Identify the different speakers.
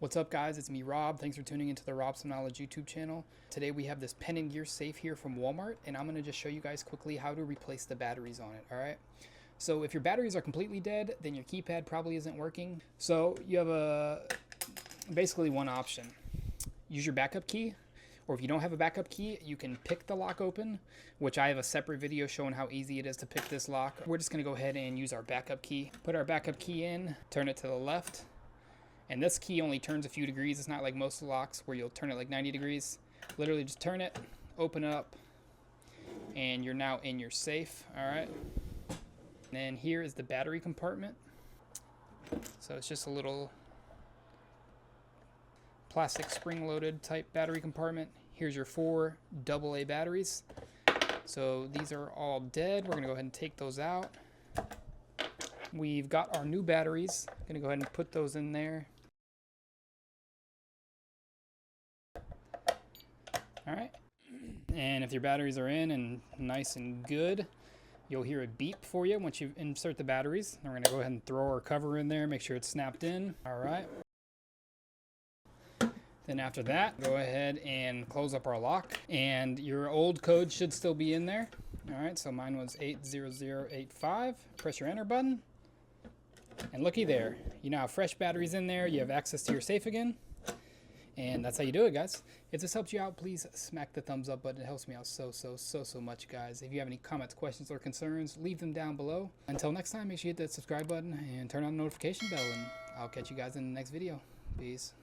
Speaker 1: What's up guys, it's me Rob. Thanks for tuning into the Rob Some Knowledge YouTube channel. Today we have this Pen+Gear safe here from Walmart, and I'm going to just show you guys quickly how to replace the batteries on it, alright? So if your batteries are completely dead, then your keypad probably isn't working. So you have basically one option. Use your backup key, or if you don't have a backup key, you can pick the lock open, which I have a separate video showing how easy it is to pick this lock. We're just going to go ahead and use our backup key. Put our backup key in, turn it to the left. And this key only turns a few degrees. It's not like most locks where you'll turn it like 90 degrees. Literally just turn it, open up, and you're now in your safe, all right? And then here is the battery compartment. So it's just a little plastic spring-loaded type battery compartment. Here's your 4 AA batteries. So these are all dead. We're gonna go ahead and take those out. We've got our new batteries. Gonna go ahead and put those in there. All right, and if your batteries are in and nice and good, you'll hear a beep for you once you insert the batteries. And we're gonna go ahead and throw our cover in there, make sure it's snapped in. All right. Then after that, go ahead and close up our lock, and your old code should still be in there. All right, so mine was 80085. Press your enter button, and looky there. You now have fresh batteries in there. You have access to your safe again. And that's how you do it, guys. If this helps you out, please smack the thumbs up button. It helps me out so much, guys. If you have any comments, questions, or concerns, leave them down below. Until next time, make sure you hit that subscribe button and turn on the notification bell, and I'll catch you guys in the next video. Peace.